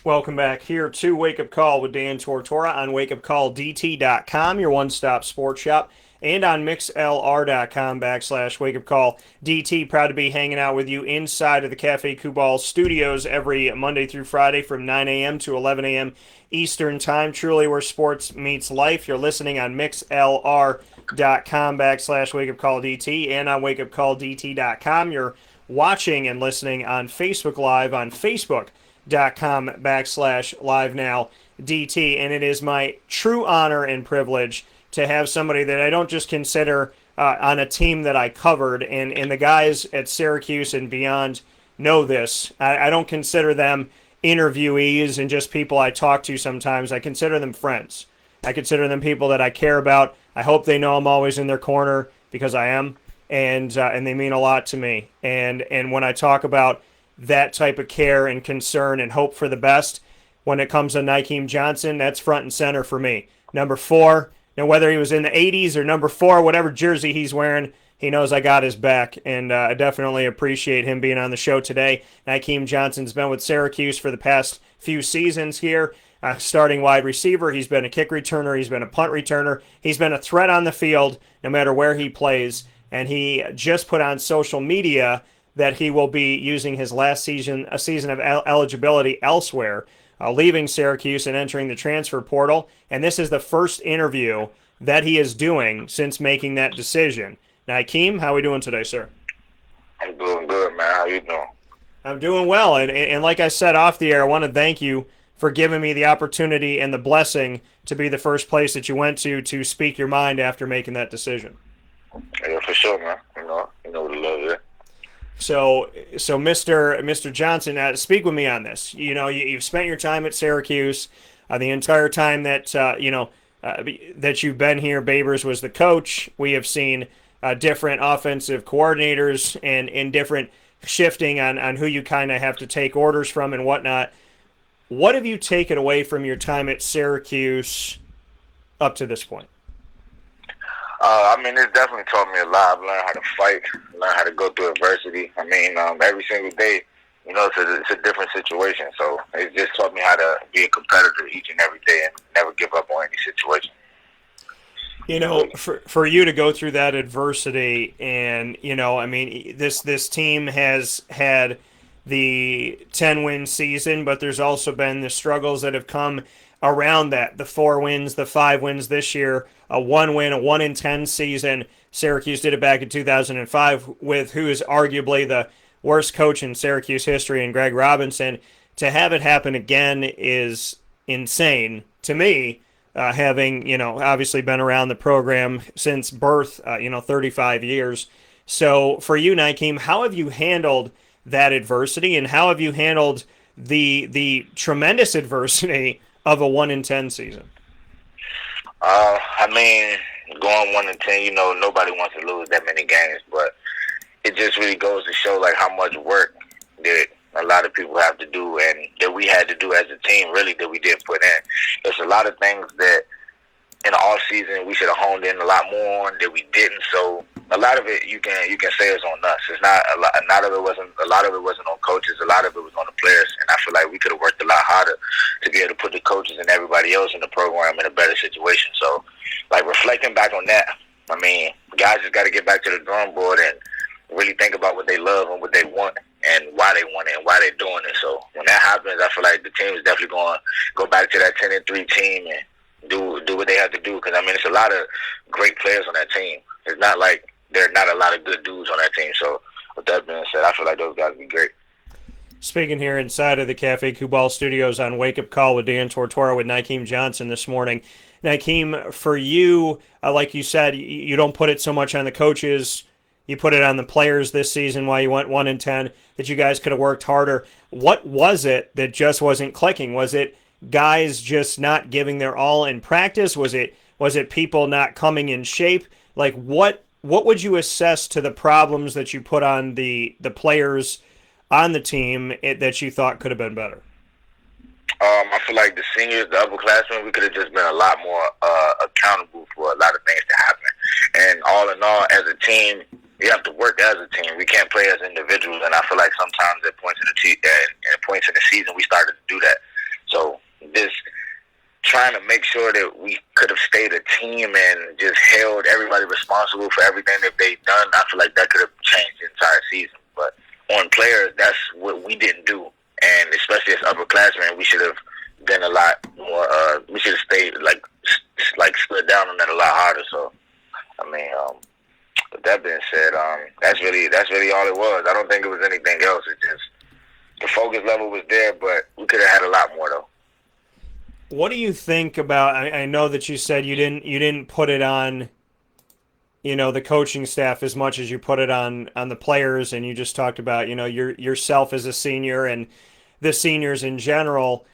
Welcome back here to Wake Up Call with Dan Tortora on WakeUpCallDT.com, your one-stop sports shop, and on MixLR.com/WakeUpCallDT. Proud to be hanging out with you inside of the Cafe Kubal studios every Monday through Friday from 9 a.m. to 11 a.m. Eastern Time. Truly where sports meets life. You're listening on MixLR.com/WakeUpCallDT and on WakeUpCallDT.com. You're watching and listening on Facebook Live on Facebook.com/live now DT, and it is my true honor and privilege to have somebody that I don't just consider on a team that I covered, and the guys at Syracuse and beyond know this. I don't consider them interviewees and just people I talk to sometimes. I consider them friends. I consider them people that I care about. I hope they know I'm always in their corner because I am, and they mean a lot to me. And when I talk about that type of care and concern and hope for the best, when it comes to Nykeim Johnson, that's front and center for me. Number 4, now whether he was in the 80s or number 4, whatever jersey he's wearing, he knows I got his back, and I definitely appreciate him being on the show today. Nykeim Johnson's been with Syracuse for the past few seasons here, starting wide receiver. He's been a kick returner. He's been a punt returner. He's been a threat on the field no matter where he plays, and he just put on social media that he will be using his last season, a season of eligibility elsewhere, leaving Syracuse and entering the transfer portal. And this is the first interview that he is doing since making that decision. Nykeim, how are we doing today, sir? I'm doing good, man. How you doing? I'm doing well. And like I said off the air, I want to thank you for giving me the opportunity and the blessing to be the first place that you went to speak your mind after making that decision. Yeah, for sure, man. You know what I love it. So Mr. Johnson, speak with me on this. You know, you've spent your time at Syracuse, the entire time that that you've been here. Babers was the coach. We have seen different offensive coordinators and different shifting on who you kind of have to take orders from and whatnot. What have you taken away from your time at Syracuse up to this point? It definitely taught me a lot. I've learned how to fight, learned how to go through adversity. Every single day, it's a different situation. So it just taught me how to be a competitor each and every day and never give up on any situation. You know, for you to go through that adversity, and this team has had the 10-win season, but there's also been the struggles that have come around that. The 4 wins, the 5 wins this year, a 1 win, a 1-10 season. Syracuse did it back in 2005 with who is arguably the worst coach in Syracuse history, and Greg Robinson. To have it happen again is insane to me, having, obviously been around the program since birth, 35 years. So for you, Nykeim, how have you handled that adversity, and how have you handled the tremendous adversity of a 1-10 season? Going 1-10, nobody wants to lose that many games, but it just really goes to show like how much work that a lot of people have to do and that we had to do as a team, really, that we didn't put in. There's a lot of things that in the off season we should have honed in a lot more on that we didn't. So a lot of it you can say is on us. It's not a lot. A lot of it wasn't on coaches. A lot of it was on the players. And I feel like we could have worked a lot harder to be able to put the coaches and everybody else in the program in a better situation. So, like, reflecting back on that, guys just got to get back to the drawing board and really think about what they love and what they want and why they want it and why they're doing it. So when that happens, I feel like the team is definitely going to go back to that 10-3 team and do what they have to do. Because, it's a lot of great players on that team. It's not like there are not a lot of good dudes on that team. So with that being said, I feel like those guys will be great. Speaking here inside of the Cafe Kubal studios on Wake Up Call with Dan Tortora with Nykeim Johnson this morning. Nykeim, for you, like you said, you don't put it so much on the coaches. You put it on the players this season while you went 1-10, that you guys could have worked harder. What was it that just wasn't clicking? Was it guys just not giving their all in practice? Was it people not coming in shape? Like, what would you assess to the problems that you put on the players on the team that you thought could have been better? I feel like the seniors, the upperclassmen, we could have just been a lot more accountable for a lot of things to happen. And all in all, as a team, we have to work as a team. We can't play as individuals. And I feel like sometimes at points in the season, we started to do that. So this trying to make sure that we could have stayed a team and just held everybody responsible for everything that they've done, I feel like that could have changed the entire season. But on players, that's what we didn't do. And especially as upperclassmen, we should have been a lot more, we should have stayed, like stood down on that a lot harder. So, I mean, with that being said, that's really all it was. I don't think it was anything else. It just, the focus level was there, but we could have had a lot more, though. What do you think about? I know that you said you didn't put it on, the coaching staff as much as you put it on the players, and you just talked about yourself as a senior and the seniors in general.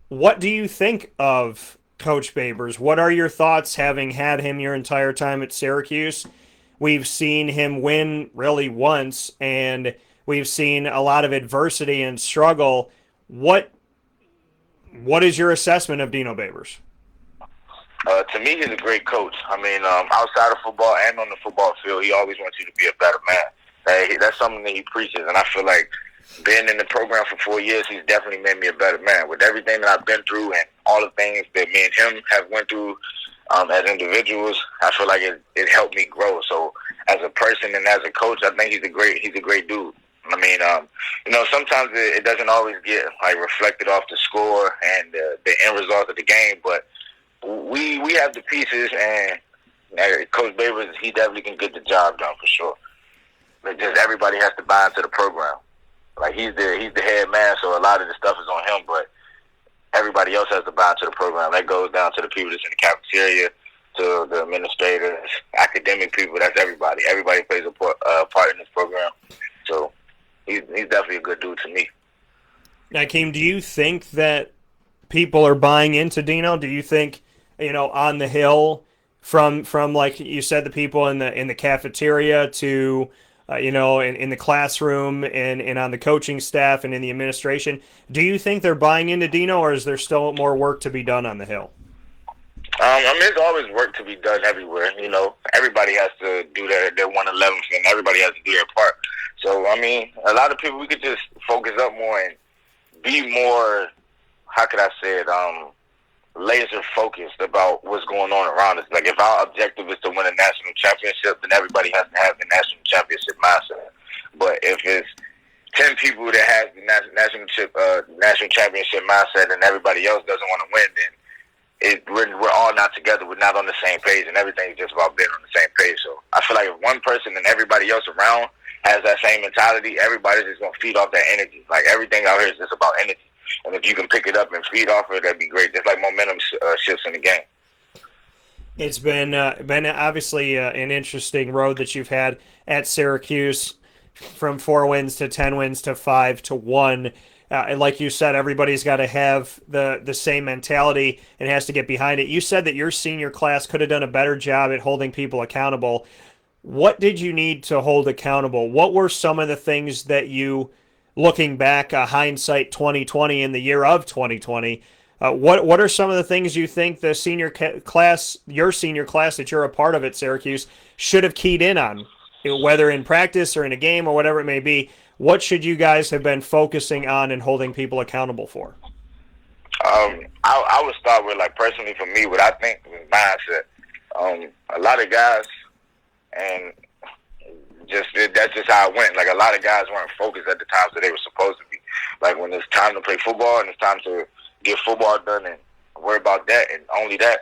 What do you think of Coach Babers? What are your thoughts, having had him your entire time at Syracuse? We've seen him win really once, and we've seen a lot of adversity and struggle. What is your assessment of Dino Babers? To me, he's a great coach. I mean, outside of football and on the football field, he always wants you to be a better man. That's something that he preaches, and I feel like being in the program for 4 years, he's definitely made me a better man. With everything that I've been through and all the things that me and him have went through as individuals, I feel like it helped me grow. So as a person and as a coach, I think he's a great dude. I mean, sometimes it doesn't always get reflected off the score and the end result of the game, but we have the pieces, and Coach Babers, he definitely can get the job done for sure. But just everybody has to buy into the program. Like he's the head man, so a lot of the stuff is on him, but everybody else has to buy into the program. That goes down to the people that's in the cafeteria, to the administrators, academic people. That's everybody. Everybody plays a part in this program. So he's definitely a good dude to me. Nykeim, do you think that people are buying into Dino? Do you think, on the Hill, from like you said, the people in the cafeteria to in the classroom and on the coaching staff and in the administration, do you think they're buying into Dino, or is there still more work to be done on the Hill? There's always work to be done everywhere. Everybody has to do their 111th, and everybody has to do their part. So, a lot of people, we could just focus up more and be more, how could I say it, laser focused about what's going on around us. Like, if our objective is to win a national championship, then everybody has to have the national championship mindset. But if it's 10 people that has the national championship mindset and everybody else doesn't want to win, then we're all not together. We're not on the same page, and everything's just about being on the same page. So I feel like if one person and everybody else around has that same mentality, everybody's just going to feed off that energy. Like, everything out here is just about energy. And if you can pick it up and feed off of it, that'd be great. Just like momentum shifts in the game. It's been obviously an interesting road that you've had at Syracuse, from 4 wins to 10 wins to 5 to 1. And like you said, everybody's got to have the same mentality and has to get behind it. You said that your senior class could have done a better job at holding people accountable. What did you need to hold accountable? What were some of the things that you, looking back, hindsight 2020 in the year of 2020, what are some of the things you think the senior class, your senior class that you're a part of at Syracuse, should have keyed in on, whether in practice or in a game or whatever it may be? What should you guys have been focusing on and holding people accountable for? I would start with, personally for me, what I think is mindset. A lot of guys, and that's just how it went. A lot of guys weren't focused at the times that they were supposed to be. When it's time to play football and it's time to get football done and worry about that and only that,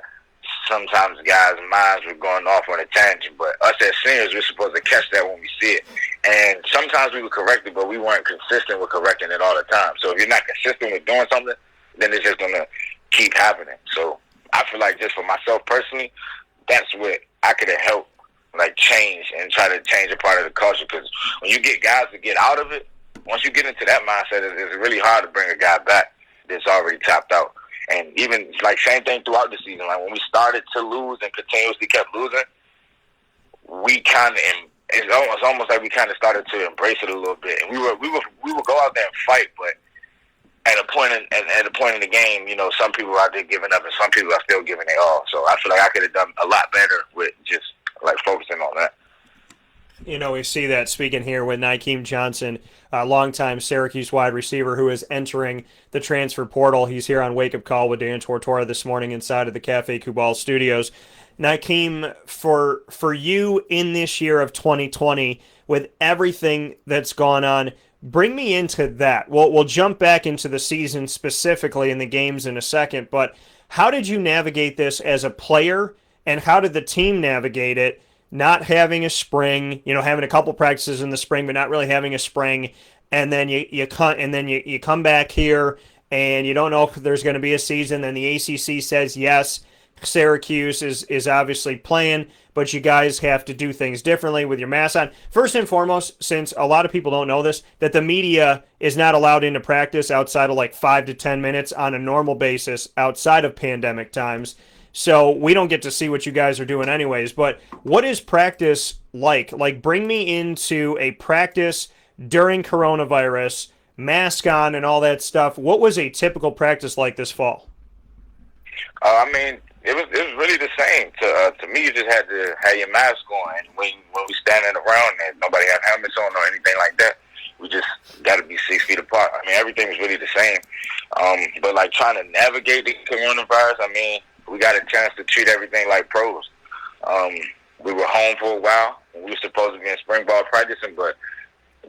sometimes guys' minds were going off on a tangent. But us as seniors, we're supposed to catch that when we see it. And sometimes we would correct it, but we weren't consistent with correcting it all the time. So if you're not consistent with doing something, then it's just going to keep happening. So I feel like, just for myself personally, that's what I could have helped change and try to change a part of the culture. Because when you get guys to get out of it, once you get into that mindset, it's really hard to bring a guy back that's already tapped out. And even same thing throughout the season. When we started to lose and continuously kept losing, we it's almost like we kind of started to embrace it a little bit. And we would go out there and fight, but at a point in the game, some people are out there giving up and some people are still giving their all. So I feel like I could have done a lot better with just focusing on that. We see that speaking here with Nykeim Johnson, a longtime Syracuse wide receiver who is entering the transfer portal. He's here on Wake Up Call with Dan Tortora this morning inside of the Cafe Kubal studios. Nykeim, for you in this year of 2020, with everything that's gone on, bring me into that. We'll jump back into the season specifically in the games in a second, but how did you navigate this as a player, and how did the team navigate it? Not having a spring, having a couple practices in the spring, but not really having a spring, and then you come back here and you don't know if there's going to be a season. Then the ACC says yes, Syracuse is obviously playing, but you guys have to do things differently with your mask on. First and foremost, since a lot of people don't know this, that the media is not allowed into practice outside of like 5 to 10 minutes on a normal basis outside of pandemic times. So we don't get to see what you guys are doing anyways. But what is practice like? Like, bring me into a practice during coronavirus, mask on and all that stuff. What was a typical practice like this fall? It was really the same. To me, you just had to have your mask on. And when we standing around and nobody had helmets on or anything like that, we just got to be 6 feet apart. Everything was really the same. But like trying to navigate the coronavirus, we got a chance to treat everything like pros. We were home for a while. We were supposed to be in spring ball practicing, but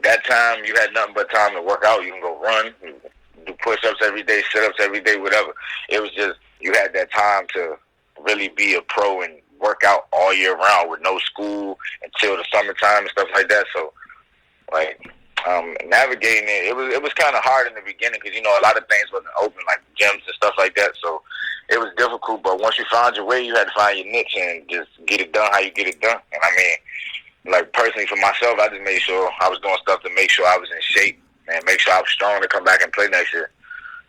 that time you had nothing but time to work out. You can go run, do push-ups every day, sit-ups every day, whatever. It was just you had that time to really be a pro and work out all year round with no school until the summertime and stuff like that. So, navigating it was kind of hard in the beginning because, a lot of things wasn't open, like gyms and stuff like that. So it was difficult, but once you found your way, you had to find your niche and just get it done how you get it done. And personally for myself, I just made sure I was doing stuff to make sure I was in shape and make sure I was strong to come back and play next year.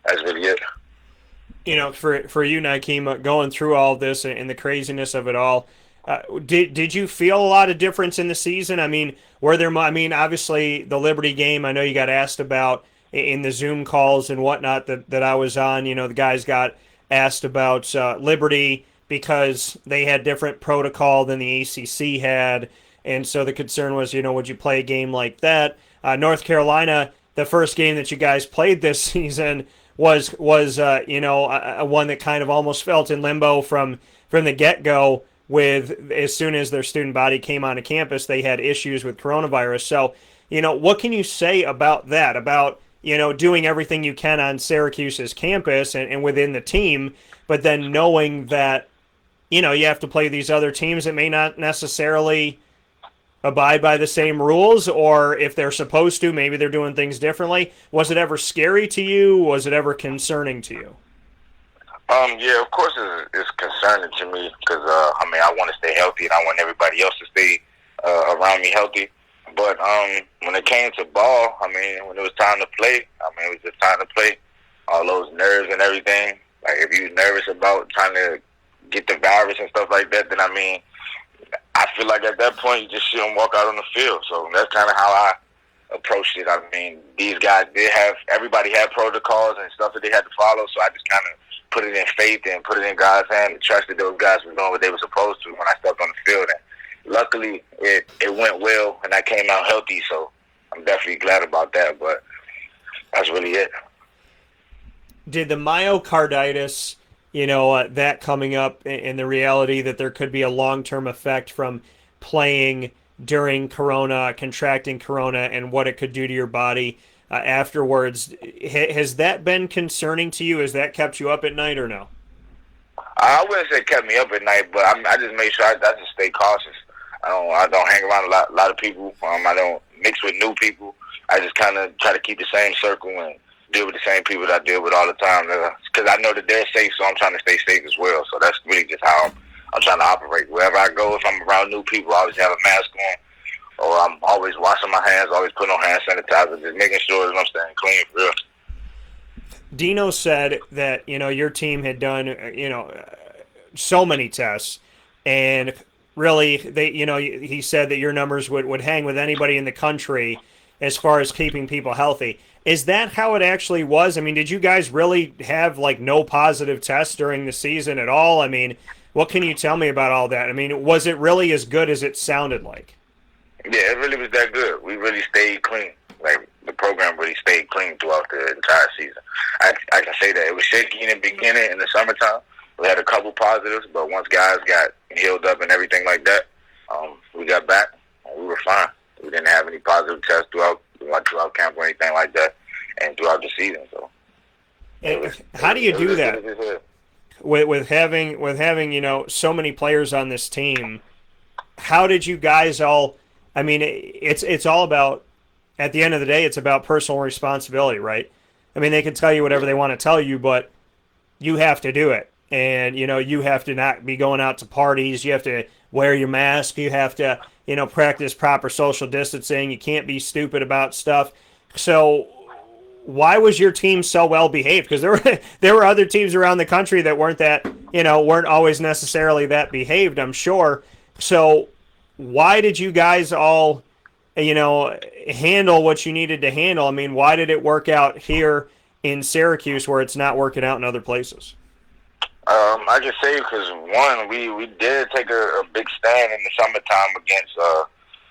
That's really it. For you, Nykeim, going through all this and the craziness of it all, did you feel a lot of difference in the season? Were there? Obviously the Liberty game, I know you got asked about in the Zoom calls and whatnot that I was on. The guys got asked about Liberty because they had different protocol than the ACC had, and so the concern was, would you play a game like that? North Carolina, the first game that you guys played this season was one that kind of almost felt in limbo from the get-go. With as soon as their student body came onto campus, they had issues with coronavirus. So, what can you say about that? About doing everything you can on Syracuse's campus and within the team, but then knowing that you have to play these other teams that may not necessarily abide by the same rules, or if they're supposed to, maybe they're doing things differently. Was it ever scary to you? Was it ever concerning to you? Yeah, of course it's concerning to me because, I want to stay healthy and I want everybody else to stay around me healthy. But when it came to ball, when it was time to play, it was just time to play. All those nerves and everything. Like, if you're nervous about trying to get the virus and stuff like that, then, I feel like at that point you just shouldn't walk out on the field. So that's kind of how I approached it. These guys, everybody had protocols and stuff that they had to follow, so I just kind of put it in faith and put it in God's hand and trusted those guys were doing what they were supposed to when I stepped on the field. And luckily, it went well and I came out healthy, so I'm definitely glad about that. But that's really it. Did the myocarditis, that coming up and the reality that there could be a long-term effect from playing during Corona, contracting Corona, and what it could do to your body afterwards, has that been concerning to you? Has that kept you up at night or no? I wouldn't say it kept me up at night, but I just make sure I just stay cautious. I don't hang around a lot of people. I don't mix with new people. I just kind of try to keep the same circle and deal with the same people that I deal with all the time. Because I know that they're safe, so I'm trying to stay safe as well. So that's really just how I'm trying to operate. Wherever I go, if I'm around new people, I always have a mask on. Or I'm always washing my hands, always putting on hand sanitizer, just making sure that I'm staying clean for real. Dino said that, your team had done, so many tests, and really, he said that your numbers would hang with anybody in the country as far as keeping people healthy. Is that how it actually was? Did you guys really have, no positive tests during the season at all? What can you tell me about all that? Was it really as good as it sounded like? Yeah, it really was that good. We really stayed clean. Like, the program really stayed clean throughout the entire season. I can say that. It was shaky in the beginning in the summertime. We had a couple positives, but once guys got healed up and everything like that, we got back and we were fine. We didn't have any positive tests throughout camp or anything like that, and throughout the season. So, how do you do that with having so many players on this team? How did you guys all? I mean, it's all about. At the end of the day, it's about personal responsibility, right? I mean, they can tell you whatever they want to tell you, but you have to do it. And, you have to not be going out to parties. You have to wear your mask. You have to, practice proper social distancing. You can't be stupid about stuff. So why was your team so well behaved? Because there were other teams around the country that weren't always necessarily that behaved, I'm sure. So why did you guys all handle what you needed to handle? I mean, why did it work out here in Syracuse where it's not working out in other places? I can say because, one, we did take a big stand in the summertime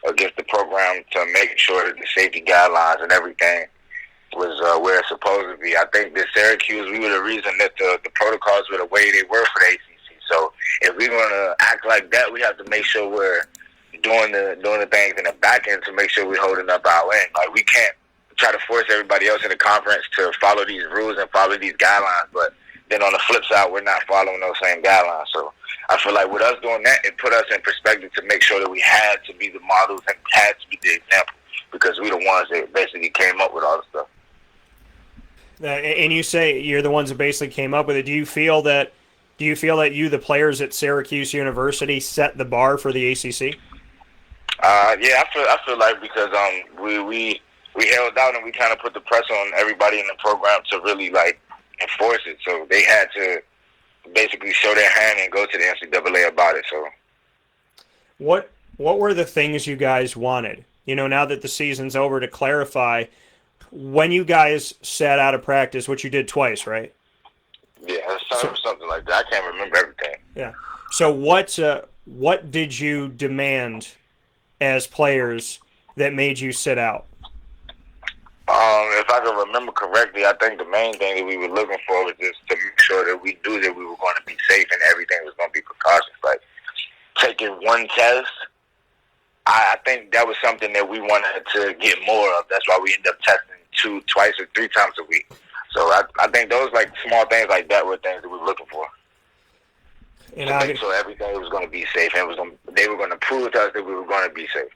against the program to make sure that the safety guidelines and everything was where it's supposed to be. I think that Syracuse, we were the reason that the protocols were the way they were for the ACC. So if we're going to act like that, we have to make sure we're doing the things in the back end to make sure we're holding up our end. Like, we can't try to force everybody else in the conference to follow these rules and follow these guidelines, but then on the flip side, we're not following those same guidelines. So I feel like with us doing that, it put us in perspective to make sure that we had to be the models and had to be the example, because we're the ones that basically came up with all the stuff. And you say you're the ones that basically came up with it. Do you feel that you, the players at Syracuse University, set the bar for the ACC? Yeah, I feel like because we held out and we kind of put the pressure on everybody in the program to really enforce it. So they had to basically show their hand and go to the NCAA about it. So what were the things you guys wanted? Now that the season's over, to clarify, when you guys sat out of practice, which you did twice, right? Yeah, something like that. I can't remember everything. Yeah. So what did you demand as players that made you sit out? If I can remember correctly, I think the main thing that we were looking for was just to make sure that we knew that we were going to be safe and everything was going to be precautions. Like, taking one test, I think that was something that we wanted to get more of. That's why we ended up testing twice or three times a week. So I think those small things like that were things that we were looking for. And to make sure everything was going to be safe, and they were going to prove to us that we were going to be safe.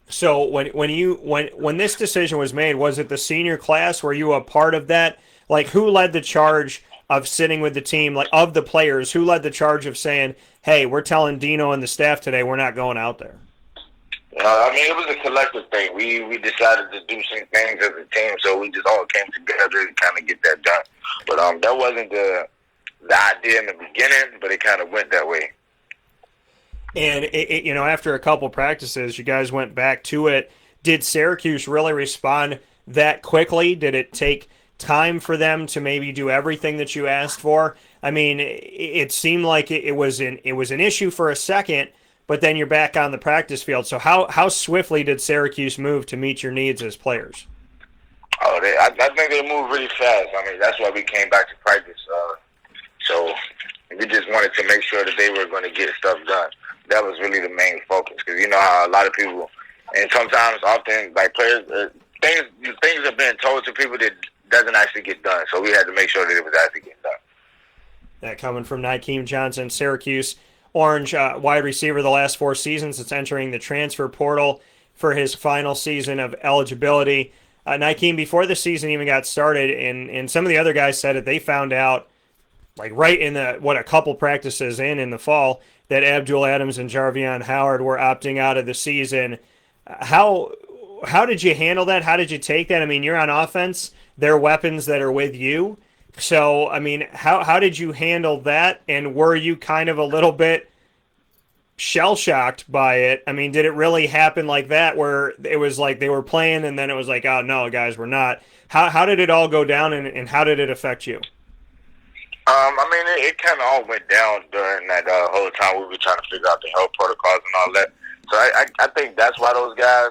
So when this decision was made, was it the senior class? Were you a part of that? Like, who led the charge of sitting with the team? Like, of the players, who led the charge of saying, "Hey, we're telling Dino and the staff today we're not going out there"? I mean, it was a collective thing. We decided to do some things as a team, so we just all came together to kind of get that done. But that wasn't the idea in the beginning, but it kind of went that way. And after a couple practices, you guys went back to it. Did Syracuse really respond that quickly? Did it take time for them to maybe do everything that you asked for? I mean, it seemed like it was an issue for a second, but then you're back on the practice field. So how swiftly did Syracuse move to meet your needs as players? I think they moved really fast. I mean, that's why we came back to practice. So we just wanted to make sure that they were going to get stuff done. That was really the main focus, because you know how a lot of people, and sometimes, often, players, things are being told to people that doesn't actually get done. So we had to make sure that it was actually getting done. That coming from Nykeim Johnson, Syracuse Orange wide receiver the last 4 seasons. It's entering the transfer portal for his final season of eligibility. Nykeim, before the season even got started, and some of the other guys said it, they found out right in a couple practices in the fall, that Abdul Adams and Jarvion Howard were opting out of the season. How did you handle that? How did you take that? I mean, you're on offense. They're weapons that are with you. So, I mean, how did you handle that? And were you kind of a little bit shell-shocked by it? I mean, did it really happen like that, where it was like they were playing and then it was like, oh, no, guys, we're not? How did it all go down, and how did it affect you? I mean, it kind of all went down during that whole time we were trying to figure out the health protocols and all that. So I think that's why those guys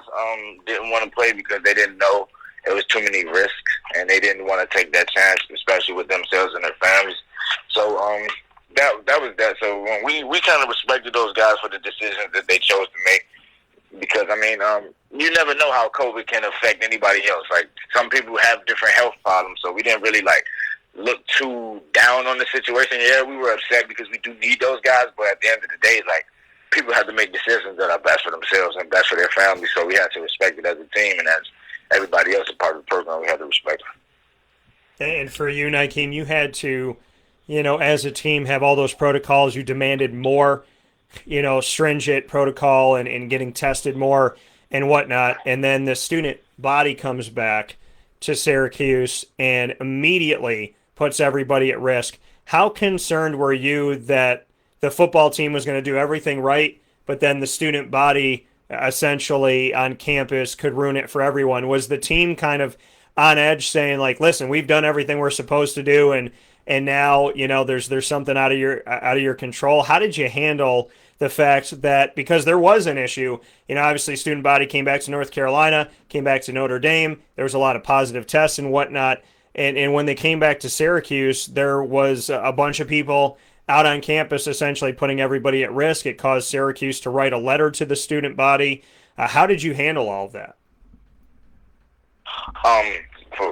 didn't want to play, because they didn't know it was too many risks, and they didn't want to take that chance, especially with themselves and their families. So that was that. So when we kind of respected those guys for the decisions that they chose to make, because I mean, you never know how COVID can affect anybody else. Like, some people have different health problems, so we didn't really look too down on the situation. Yeah, we were upset because we do need those guys, but at the end of the day, people have to make decisions that are best for themselves and best for their families. So we have to respect it as a team, and as everybody else a part of the program, we have to respect it. And for you, Nykeim, you had to, as a team, have all those protocols. You demanded more, stringent protocol and getting tested more and whatnot. And then the student body comes back to Syracuse and immediately puts everybody at risk. How concerned were you that the football team was going to do everything right, but then the student body essentially on campus could ruin it for everyone? Was the team kind of on edge, saying listen, we've done everything we're supposed to do, and now there's something out of your control? How did you handle the fact that, because there was an issue, obviously student body came back to North Carolina, came back to Notre Dame, there was a lot of positive tests and whatnot, and when they came back to Syracuse, there was a bunch of people out on campus essentially putting everybody at risk. It caused Syracuse to write a letter to the student body. How did you handle all of that?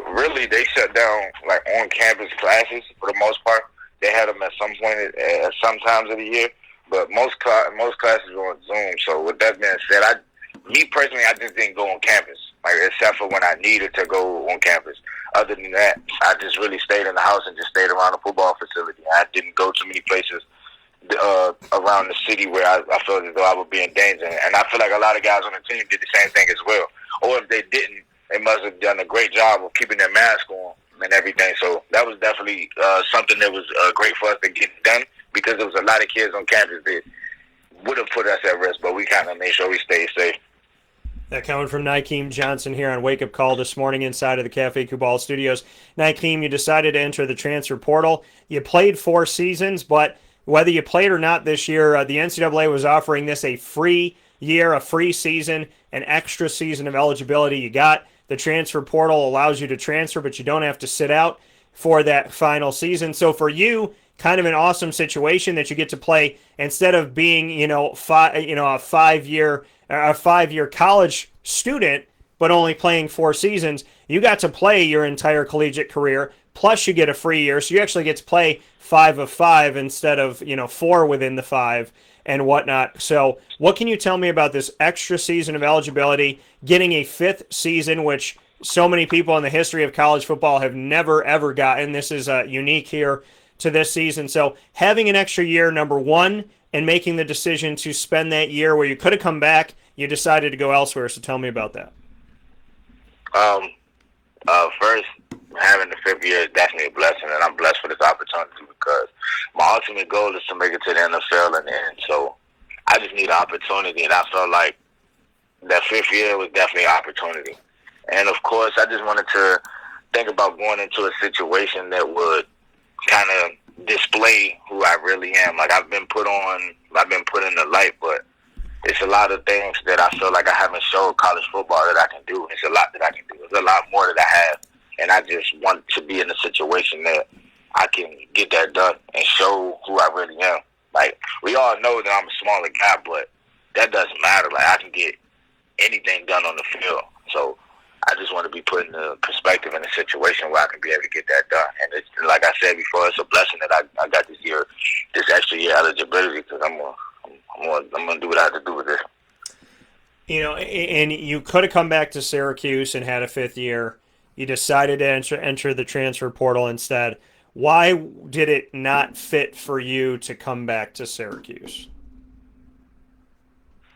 Really, they shut down on-campus classes for the most part. They had them at some point at some times of the year, but most classes were on Zoom. So with that being said, me personally, I just didn't go on campus, except for when I needed to go on campus. Other than that, I just really stayed in the house and just stayed around the football facility. I didn't go to many places around the city where I felt as though I would be in danger. And I feel like a lot of guys on the team did the same thing as well. Or if they didn't, they must have done a great job of keeping their mask on and everything. So that was definitely something that was great for us to get done, because there was a lot of kids on campus that would have put us at risk, but we kind of made sure we stayed safe. That coming from Nykeim Johnson here on Wake Up Call this morning inside of the Cafe Kubal studios. Nykeim, you decided to enter the transfer portal. You played 4 seasons, but whether you played or not this year, the NCAA was offering this a free year, a free season, an extra season of eligibility. You got the transfer portal allows you to transfer, but you don't have to sit out for that final season. So for you, kind of an awesome situation that you get to play, instead of being, a 5-year college student, but only playing 4 seasons. You got to play your entire collegiate career, plus you get a free year, so you actually get to play 5 of 5 instead of 4 within the 5 and whatnot. So what can you tell me about this extra season of eligibility, getting a 5th season, which so many people in the history of college football have never, ever gotten? This is unique here to this season. So having an extra year, number one, and making the decision to spend that year where you could have come back, you decided to go elsewhere. So tell me about that. First, having the 5th year is definitely a blessing, and I'm blessed for this opportunity, because my ultimate goal is to make it to the NFL in the end. So I just need an opportunity, and I felt like that 5th year was definitely an opportunity. And of course, I just wanted to think about going into a situation that would kind of display who I really am. I've been put in the light, but it's a lot of things that I feel like I haven't showed college football that I can do. It's a lot that I can do. There's a lot more that I have, and I just want to be in a situation that I can get that done and show who I really am. We all know that I'm a smaller guy, but that doesn't matter. I can get anything done on the field. So I just want to be put in the perspective in a situation where I can be able to get that done. And it's, like I said before, it's a blessing that I got this extra year eligibility, because I'm gonna do what I have to do with this. And you could have come back to Syracuse and had a 5th year. You decided to enter the transfer portal instead. Why did it not fit for you to come back to Syracuse?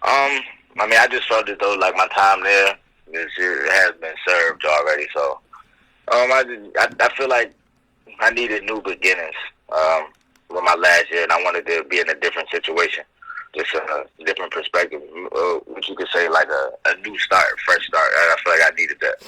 I just felt as though my time there has been served already. So I feel like I needed new beginnings with my last year, and I wanted to be in a different situation, just a different perspective, what you could say, a new start, fresh start. And I feel like I needed that.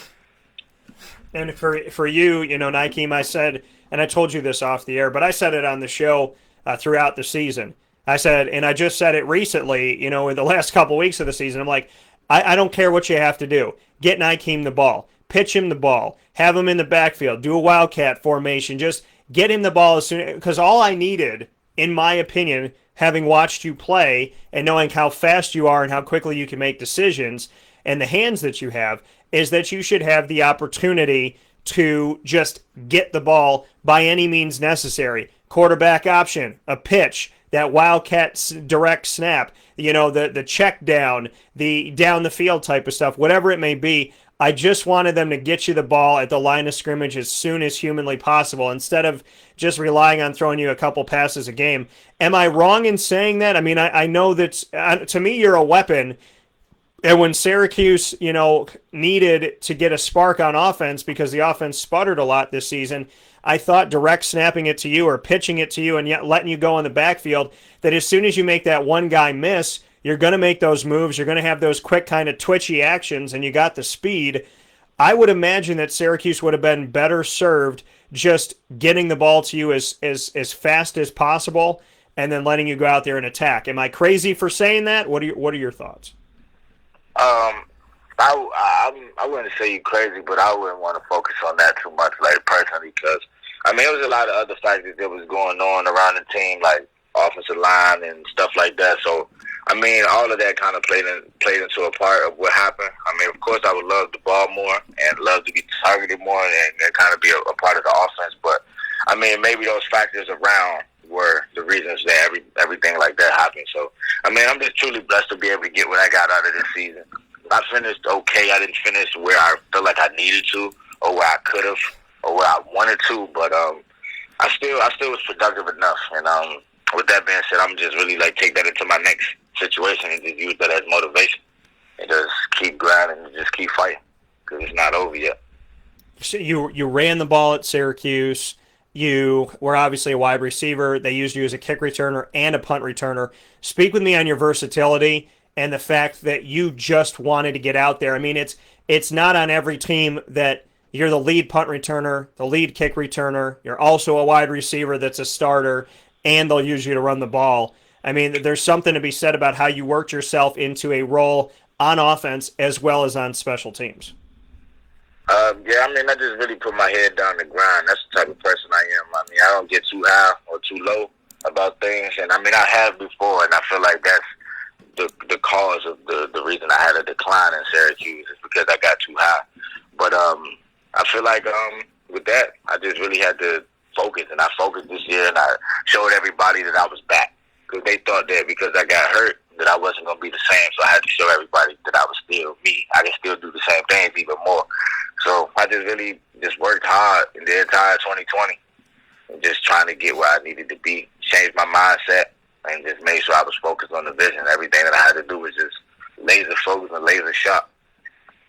And for you, Nykeim, I said, and I told you this off the air, but I said it on the show throughout the season, I said, and I just said it recently, in the last couple weeks of the season. I'm like, I don't care what you have to do. Get Nykeim the ball. Pitch him the ball. Have him in the backfield. Do a wildcat formation. Just get him the ball as soon, because all I needed, in my opinion, having watched you play and knowing how fast you are and how quickly you can make decisions and the hands that you have, is that you should have the opportunity to just get the ball by any means necessary. Quarterback option, a pitch, that wildcat direct snap, the check down, the down the field type of stuff, whatever it may be. I just wanted them to get you the ball at the line of scrimmage as soon as humanly possible, instead of just relying on throwing you a couple passes a game. Am I wrong in saying that? I mean, I know that to me you're a weapon. And when Syracuse, needed to get a spark on offense because the offense sputtered a lot this season, I thought direct snapping it to you or pitching it to you and yet letting you go in the backfield, that as soon as you make that one guy miss, you're going to make those moves. You're going to have those quick kind of twitchy actions, and you got the speed. I would imagine that Syracuse would have been better served just getting the ball to you as fast as possible and then letting you go out there and attack. Am I crazy for saying that? What are your thoughts? I wouldn't say you crazy, but I wouldn't want to focus on that too much, like, personally, because, there was a lot of other factors that was going on around the team, like offensive line and stuff like that. So, all of that kind of played into a part of what happened. Of course, I would love the ball more and love to be targeted more and kind of be a part of the offense. But, maybe those factors around were the reasons that everything like that happened. So, I'm just truly blessed to be able to get what I got out of this season. I finished okay. I didn't finish where I felt like I needed to, or where I could have, or where I wanted to. But I still was productive enough. And with that being said, I'm just really take that into my next situation and just use that as motivation and just keep grinding and just keep fighting, because it's not over yet. So you ran the ball at Syracuse. You were obviously a wide receiver. They used you as a kick returner and a punt returner. Speak with me on your versatility and the fact that you just wanted to get out there. It's not on every team that you're the lead punt returner, the lead kick returner. You're also a wide receiver that's a starter, and they'll use you to run the ball. There's something to be said about how you worked yourself into a role on offense as well as on special teams. I just really put my head down to grind. That's the type of person I am. I don't get too high or too low about things. And, I have before, and I feel like that's the cause of the reason I had a decline in Syracuse is because I got too high. But I feel like with that, I just really had to focus. And I focused this year, and I showed everybody that I was back. Because they thought that because I got hurt that I wasn't going to be the same. So I had to show everybody that I was still me. I can still do the same things, even more. So I just really worked hard in the entire 2020 and just trying to get where I needed to be, change my mindset, and just make sure I was focused on the vision. Everything that I had to do was just laser focused and laser sharp.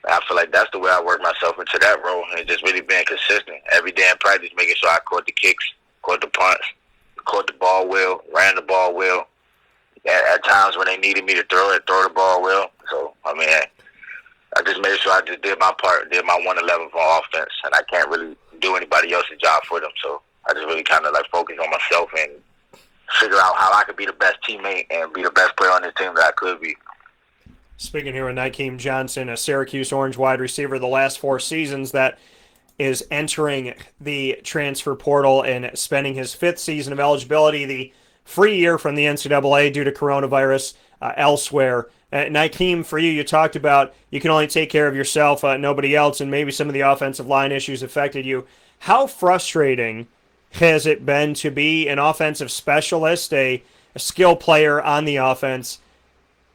And I feel like that's the way I worked myself into that role, and just really being consistent. Every day in practice, making sure I caught the kicks, caught the punts, caught the ball well, ran the ball well. At times when they needed me to throw the ball well. So, I just made sure I just did my part, did my 111 for offense, and I can't really do anybody else's job for them. So I just really kind of focus on myself and figure out how I could be the best teammate and be the best player on this team that I could be. Speaking here with Nykeim Johnson, a Syracuse Orange wide receiver the last 4 seasons that is entering the transfer portal and spending his 5th season of eligibility, the free year from the NCAA due to coronavirus elsewhere. Nykeim, for you talked about you can only take care of yourself, nobody else, and maybe some of the offensive line issues affected you. How frustrating has it been to be an offensive specialist, a skill player on the offense,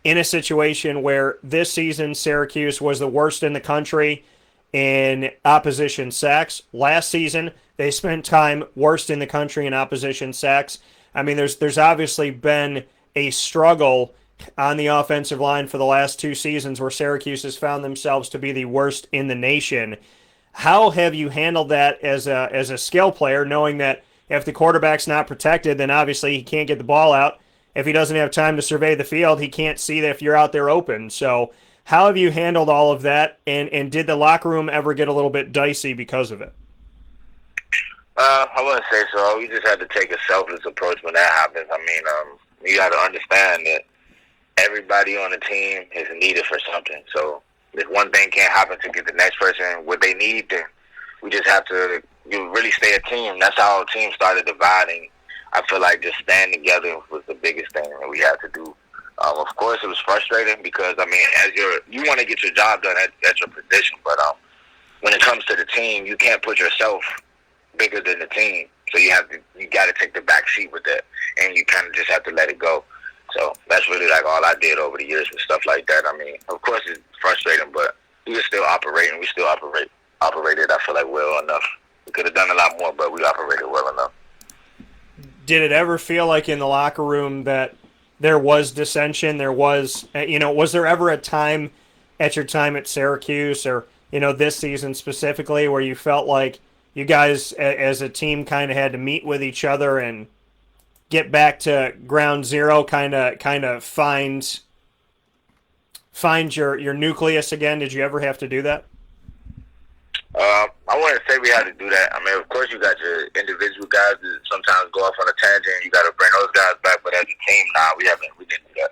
in a situation where this season Syracuse was the worst in the country in opposition sacks? Last season, they spent time worst in the country in opposition sacks. There's obviously been a struggle on the offensive line for the last 2 seasons where Syracuse has found themselves to be the worst in the nation. How have you handled that as a skill player, knowing that if the quarterback's not protected, then obviously he can't get the ball out. If he doesn't have time to survey the field, he can't see that if you're out there open. So how have you handled all of that, and did the locker room ever get a little bit dicey because of it? I wouldn't say so. We just had to take a selfless approach when that happens. You got to understand that everybody on the team is needed for something. So if one thing can't happen to get the next person what they need, then we just have to really stay a team. That's how our team started dividing. I feel like just staying together was the biggest thing that we had to do. Of course, it was frustrating because, I mean, you want to get your job done at your position, but when it comes to the team, you can't put yourself bigger than the team. So you got to take the back seat with that, and you kind of just have to let it go. So that's really like all I did over the years with stuff like that. I mean, of course it's frustrating, but we were still operating. We still operated, I feel like, well enough. We could have done a lot more, but we operated well enough. Did it ever feel like in the locker room that there was dissension? There was, was there ever a time at your time at Syracuse or, this season specifically where you felt like you guys as a team kind of had to meet with each other and get back to ground zero, kind of find your nucleus again? Did you ever have to do that? I wouldn't say we had to do that. I mean, of course, you got your individual guys that sometimes go off on a tangent. You got to bring those guys back, but as a team, we didn't do that.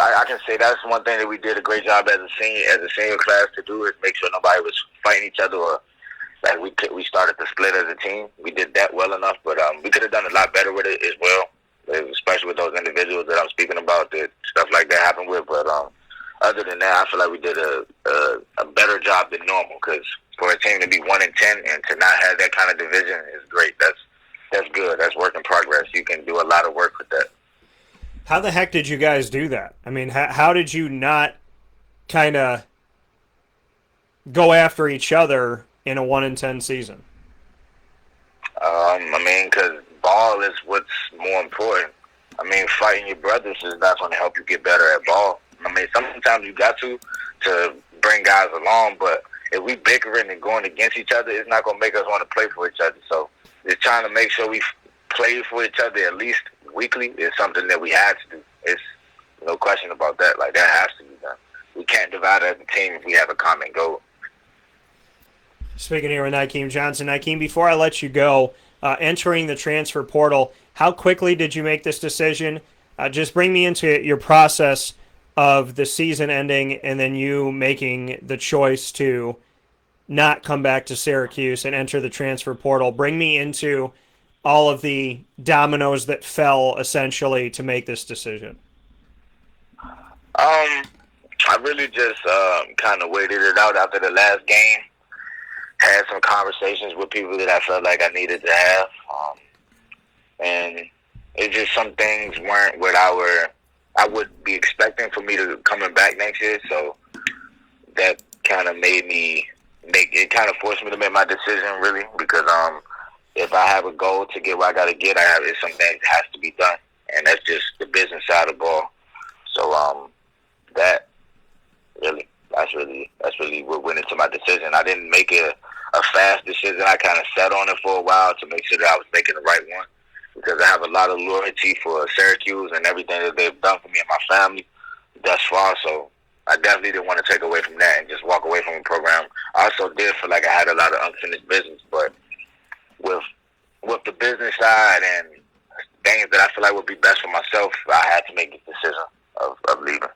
I can say that's one thing that we did a great job as a senior class to do is make sure nobody was fighting each other or like we started to split as a team. We did that well enough, but we could have done a lot better with it as well, especially with those individuals that I'm speaking about that stuff like that happened with. But other than that, I feel like we did a better job than normal because for a team to be 1-10 and to not have that kind of division is great. That's good. That's work in progress. You can do a lot of work with that. How the heck did you guys do that? I mean, how did you not kind of go after each other in a 1-10 season? I mean, because ball is what's more important. I mean, fighting your brothers is not going to help you get better at ball. I mean, sometimes you got to bring guys along, but if we bickering and going against each other, it's not going to make us want to play for each other. So just trying to make sure we play for each other at least weekly is something that we had to do. It's no question about that. Like, that has to be done. We can't divide as a team if we have a common goal. Speaking here with Nykeim Johnson. Nykeim, before I let you go, entering the transfer portal, how quickly did you make this decision? Just bring me into your process of the season ending and then you making the choice to not come back to Syracuse and enter the transfer portal. Bring me into all of the dominoes that fell essentially to make this decision. I really just kind of waited it out after the last game. Had some conversations with people that I felt like I needed to have. And it just some things weren't what I would be expecting for me to coming back next year. So that kind of forced me to make my decision really because if I have a goal to get where I got to get, it's something that has to be done. And that's just the business side of the ball. So that's really what went into my decision. I didn't make a fast decision. I kind of sat on it for a while to make sure that I was making the right one because I have a lot of loyalty for Syracuse and everything that they've done for me and my family thus far. So I definitely didn't want to take away from that and just walk away from the program. I also did feel like I had a lot of unfinished business, but with the business side and things that I feel like would be best for myself, I had to make the decision of leaving.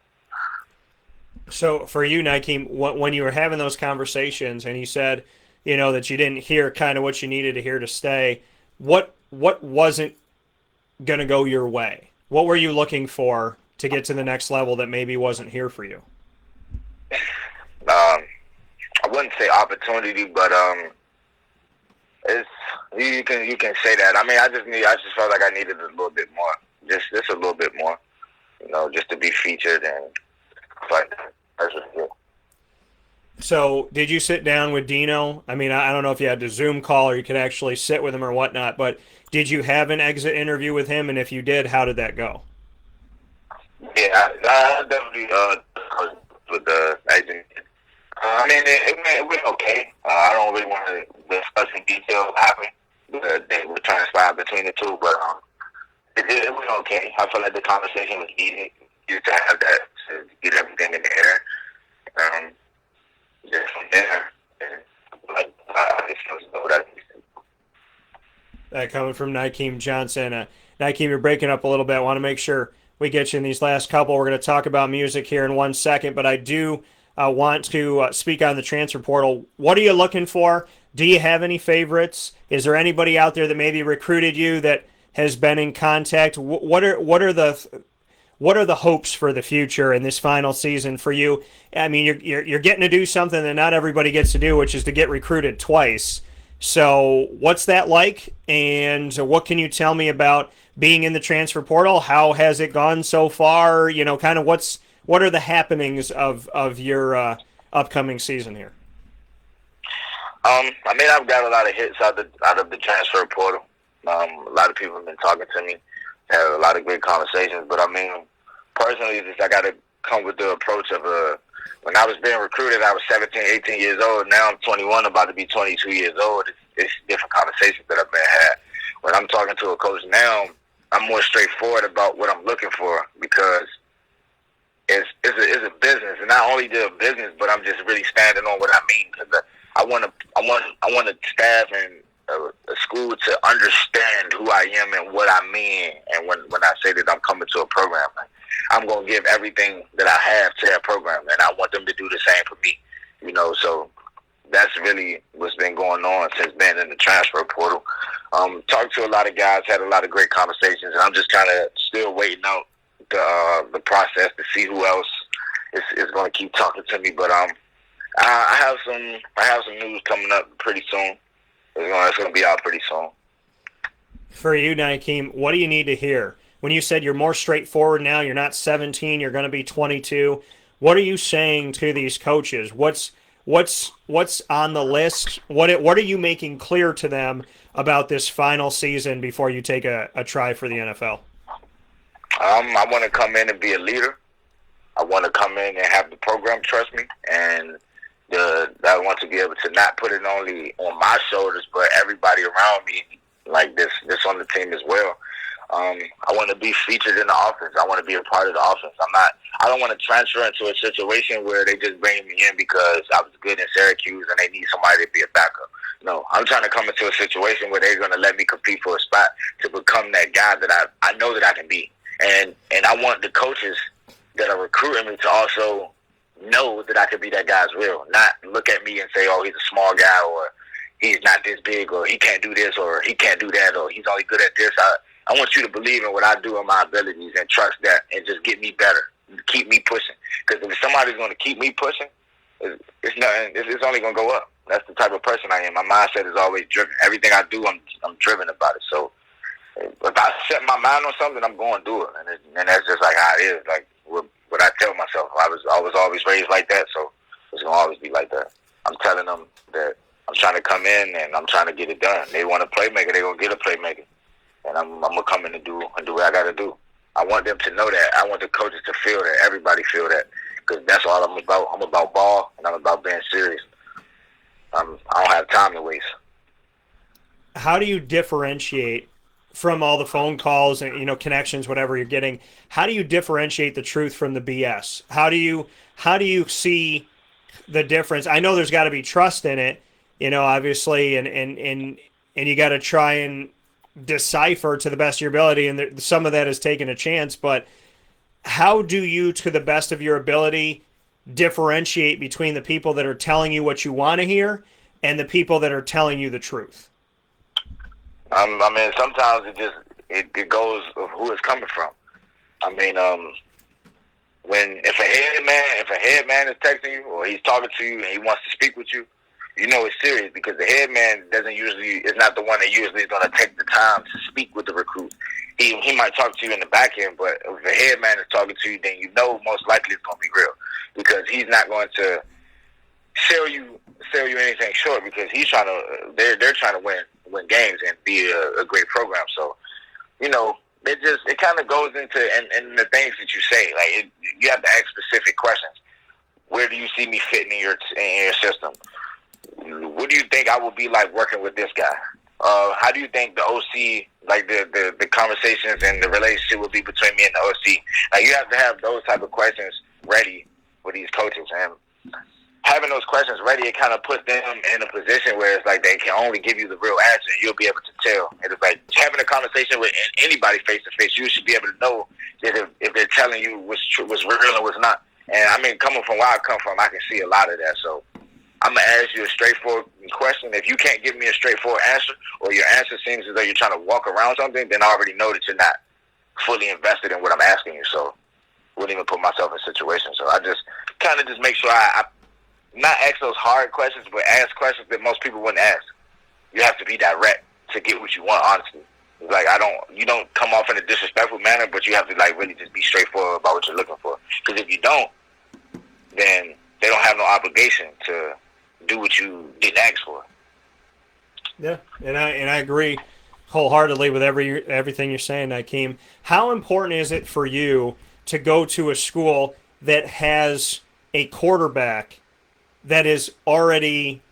So for you, Nykeim, when you were having those conversations and you said, that you didn't hear kind of what you needed to hear to stay, what wasn't going to go your way? What were you looking for to get to the next level that maybe wasn't here for you? I wouldn't say opportunity, but it's you can say that. I mean, I just felt like I needed a little bit more, just a little bit more, just to be featured and like that. That's what it is. So did you sit down with Dino? I mean, I don't know if you had to Zoom call or you could actually sit with him or whatnot, but did you have an exit interview with him? And if you did, how did that go? Yeah, I definitely with the agent. I mean, it went okay. I don't really want to discuss in detail what happened. They were transpired between the two, but it went okay. I feel like the conversation was needed to have that, to get everything in the air. Just from there, and I just feel so that. coming from Nykeim Johnson. Nykeim, you're breaking up a little bit. I want to make sure we get you in these last couple. We're going to talk about music here in 1 second, but I do want to speak on the transfer portal. What are you looking for? Do you have any favorites? Is there anybody out there that maybe recruited you that has been in contact? What are the hopes for the future in this final season for you? I mean, you're getting to do something that not everybody gets to do, which is to get recruited twice. So what's that like? And what can you tell me about being in the transfer portal? How has it gone so far? You know, kind of what are the happenings of your upcoming season here? I mean, I've got a lot of hits out of the transfer portal. A lot of people have been talking to me, had a lot of great conversations. But I mean, personally, I got to come with the approach of when I was being recruited, I was 17, 18 years old. Now I'm 21, about to be 22 years old. It's different conversations that I've been had. When I'm talking to a coach now, I'm more straightforward about what I'm looking for because it's a business, and not only the business, but I'm just really standing on what I mean. Because I want a staff and a school to understand who I am and what I mean. And when I say that I'm coming to a program, I'm going to give everything that I have to that program, and I want them to do the same for me. You know, so that's really what's been going on since being in the transfer portal. Talked to a lot of guys, had a lot of great conversations, and I'm just kind of still waiting out the process to see who else is going to keep talking to me. But I have some news coming up pretty soon. It's going to be out pretty soon. For you, Nykeim, what do you need to hear? When you said you're more straightforward now, you're not 17, you're going to be 22. What are you saying to these coaches? What's on the list? What are you making clear to them about this final season before you take a try for the NFL? I want to come in and be a leader. I want to come in and have the program trust me, and I want to be able to not put it only on my shoulders, but everybody around me, like this on the team as well. I want to be featured in the offense. I want to be a part of the offense. I don't want to transfer into a situation where they just bring me in because I was good in Syracuse and they need somebody to be a backup. No, I'm trying to come into a situation where they're going to let me compete for a spot to become that guy that I know that I can be. And I want the coaches that are recruiting me to also know that I could be that guy as well. Not look at me and say, oh, he's a small guy, or he's not this big, or he can't do this, or he can't do that, or he's only good at this. I want you to believe in what I do and my abilities and trust that and just get me better, keep me pushing. Because if somebody's going to keep me pushing, it's only going to go up. That's the type of person I am. My mindset is always driven. Everything I do, I'm driven about it. So if I set my mind on something, I'm going to do it. And that's just like how it is. Like what I tell myself. I was always raised like that, so it's going to always be like that. I'm telling them that I'm trying to come in and I'm trying to get it done. They want a playmaker, they're going to get a playmaker. And I'm going to come in and do what I got to do. I want them to know that. I want the coaches to feel that. Everybody feel that. Because that's all I'm about. I'm about ball, and I'm about being serious. I don't have time to waste. How do you differentiate from all the phone calls and connections, whatever you're getting? How do you differentiate the truth from the BS? How do you see the difference? I know there's got to be trust in it, obviously, and you got to try and decipher to the best of your ability, and some of that is taking a chance, but how do you, to the best of your ability, differentiate between the people that are telling you what you want to hear and the people that are telling you the truth? I mean, sometimes it goes of who it's coming from. I mean, if a head man is texting you or he's talking to you and he wants to speak with you, you know it's serious, because the head man is not the one that usually is going to take the time to speak with the recruit. He might talk to you in the back end, but if the head man is talking to you, then you know most likely it's going to be real, because he's not going to sell you anything short, because they're trying to win games and be a great program. So, it kind of goes into and the things that you say. Like you have to ask specific questions. Where do you see me fitting in your system? What do you think I will be like working with this guy? How do you think the OC, like the conversations and the relationship will be between me and the OC? Like you have to have those type of questions ready for these coaches, and having those questions ready, it kind of puts them in a position where it's like they can only give you the real answer, and you'll be able to tell. And it's like having a conversation with anybody face to face. You should be able to know that if they're telling you what's true, what's real, and what's not. And I mean, coming from where I come from, I can see a lot of that. So I'm gonna ask you a straightforward question. If you can't give me a straightforward answer, or your answer seems as though you're trying to walk around something, then I already know that you're not fully invested in what I'm asking you. So I wouldn't even put myself in situations. So I just kind of just make sure I not ask those hard questions, but ask questions that most people wouldn't ask. You have to be direct to get what you want, honestly. It's like you don't come off in a disrespectful manner, but you have to like really just be straightforward about what you're looking for. Because if you don't, then they don't have no obligation to do what you didn't ask for. Yeah, and I agree wholeheartedly with everything you're saying, Nykeim. How important is it for you to go to a school that has a quarterback that is already